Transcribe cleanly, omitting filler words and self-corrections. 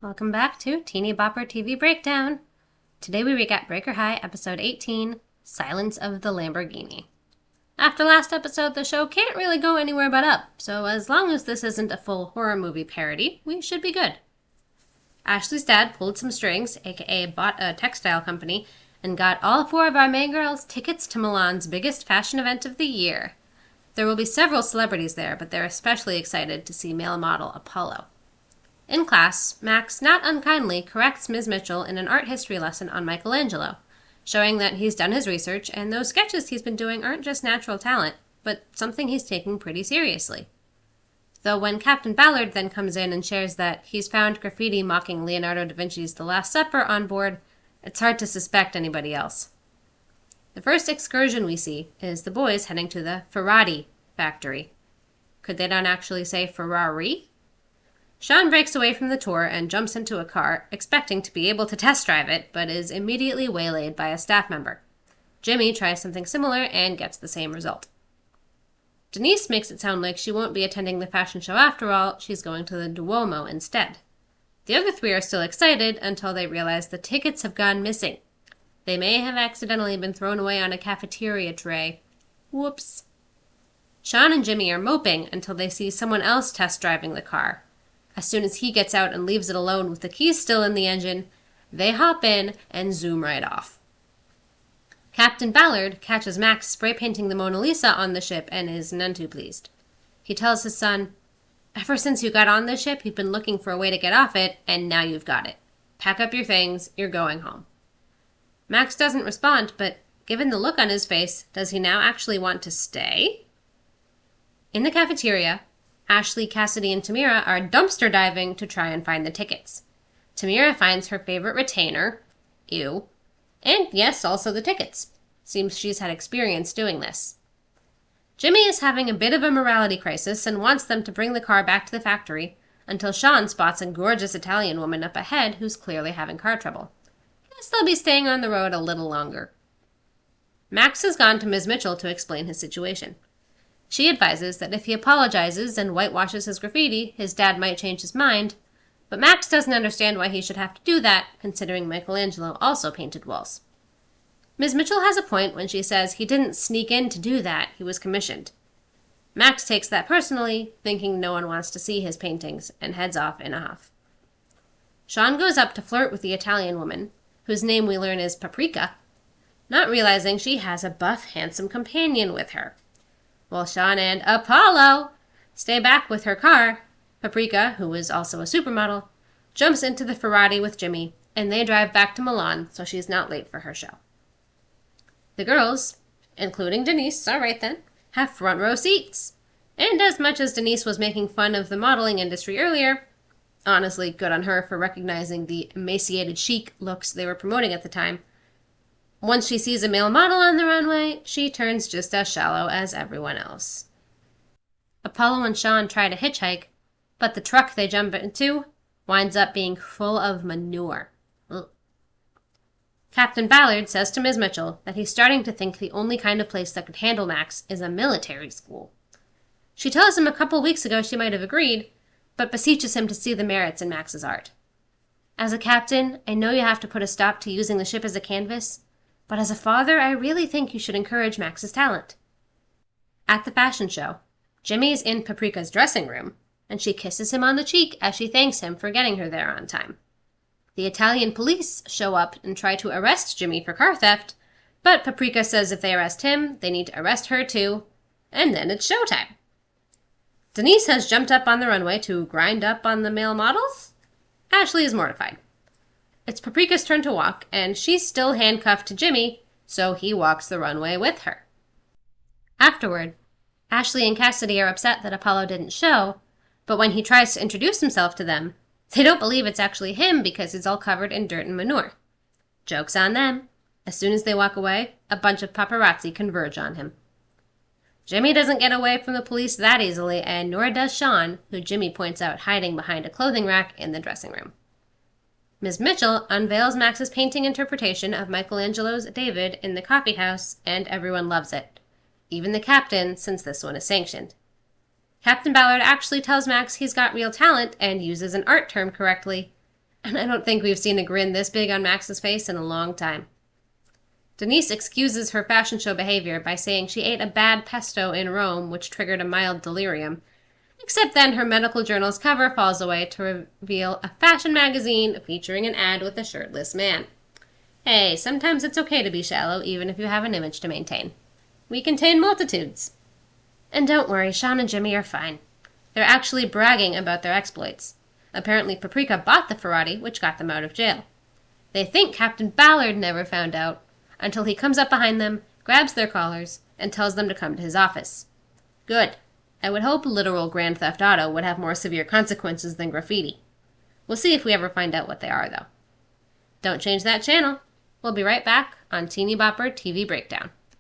Welcome back to Teeny Bopper TV Breakdown. Today we recap Breaker High episode 18, Silence of the Lamborghini. After last episode, the show can't really go anywhere but up, so as long as this isn't a full horror movie parody, we should be good. Ashley's dad pulled some strings, aka bought a textile company, and got all four of our May girls tickets to Milan's biggest fashion event of the year. There will be several celebrities there, but they're especially excited to see male model Apollo. In class, Max, not unkindly, corrects Ms. Mitchell in an art history lesson on Michelangelo, showing that he's done his research and those sketches he's been doing aren't just natural talent, but something he's taking pretty seriously. Though when Captain Ballard then comes in and shares that he's found graffiti mocking Leonardo da Vinci's The Last Supper on board, it's hard to suspect anybody else. The first excursion we see is the boys heading to the Ferrari factory. Could they not actually say Ferrari? Sean breaks away from the tour and jumps into a car, expecting to be able to test drive it, but is immediately waylaid by a staff member. Jimmy tries something similar and gets the same result. Denise makes it sound like she won't be attending the fashion show after all, she's going to the Duomo instead. The other three are still excited until they realize the tickets have gone missing. They may have accidentally been thrown away on a cafeteria tray. Whoops. Sean and Jimmy are moping until they see someone else test driving the car. As soon as he gets out and leaves it alone with the keys still in the engine, they hop in and zoom right off. Captain Ballard catches Max spray painting the Mona Lisa on the ship and is none too pleased. He tells his son, "Ever since you got on this ship, you've been looking for a way to get off it, and now you've got it. Pack up your things, you're going home." Max doesn't respond, but given the look on his face, does he now actually want to stay? In the cafeteria, Ashley, Cassidy, and Tamira are dumpster diving to try and find the tickets. Tamira finds her favorite retainer, ew, and yes, also the tickets. Seems she's had experience doing this. Jimmy is having a bit of a morality crisis and wants them to bring the car back to the factory until Sean spots a gorgeous Italian woman up ahead who's clearly having car trouble. Guess they'll be staying on the road a little longer. Max has gone to Ms. Mitchell to explain his situation. She advises that if he apologizes and whitewashes his graffiti, his dad might change his mind, but Max doesn't understand why he should have to do that, considering Michelangelo also painted walls. Ms. Mitchell has a point when she says he didn't sneak in to do that, he was commissioned. Max takes that personally, thinking no one wants to see his paintings, and heads off in a huff. Sean goes up to flirt with the Italian woman, whose name we learn is Paprika, not realizing she has a buff, handsome companion with her. While Sean and Apollo stay back with her car, Paprika, who is also a supermodel, jumps into the Ferrari with Jimmy, and they drive back to Milan so she's not late for her show. The girls, including Denise, all right then, have front row seats. And as much as Denise was making fun of the modeling industry earlier, honestly, good on her for recognizing the emaciated chic looks they were promoting at the time, once she sees a male model on the runway, she turns just as shallow as everyone else. Apollo and Sean try to hitchhike, but the truck they jump into winds up being full of manure. Ugh. Captain Ballard says to Ms. Mitchell that he's starting to think the only kind of place that could handle Max is a military school. She tells him a couple weeks ago she might have agreed, but beseeches him to see the merits in Max's art. "As a captain, I know you have to put a stop to using the ship as a canvas, but as a father, I really think you should encourage Max's talent." At the fashion show, Jimmy's in Paprika's dressing room, and she kisses him on the cheek as she thanks him for getting her there on time. The Italian police show up and try to arrest Jimmy for car theft, but Paprika says if they arrest him, they need to arrest her too, and then it's showtime. Denise has jumped up on the runway to grind up on the male models. Ashley is mortified. It's Paprika's turn to walk, and she's still handcuffed to Jimmy, so he walks the runway with her. Afterward, Ashley and Cassidy are upset that Apollo didn't show, but when he tries to introduce himself to them, they don't believe it's actually him because he's all covered in dirt and manure. Joke's on them. As soon as they walk away, a bunch of paparazzi converge on him. Jimmy doesn't get away from the police that easily, and nor does Sean, who Jimmy points out hiding behind a clothing rack in the dressing room. Ms. Mitchell unveils Max's painting interpretation of Michelangelo's David in the coffee house, and everyone loves it. Even the captain, since this one is sanctioned. Captain Ballard actually tells Max he's got real talent and uses an art term correctly, And I don't think we've seen a grin this big on Max's face in a long time. Denise excuses her fashion show behavior by saying she ate a bad pesto in Rome, which triggered a mild delirium. Except then her medical journal's cover falls away to reveal a fashion magazine featuring an ad with a shirtless man. Hey, sometimes it's okay to be shallow, even if you have an image to maintain. We contain multitudes. And don't worry, Sean and Jimmy are fine. They're actually bragging about their exploits. Apparently Paprika bought the Ferrari, which got them out of jail. They think Captain Ballard never found out, until he comes up behind them, grabs their collars, and tells them to come to his office. Good. I would hope literal Grand Theft Auto would have more severe consequences than graffiti. We'll see if we ever find out what they are, though. Don't change that channel. We'll be right back on Teeny Bopper TV Breakdown.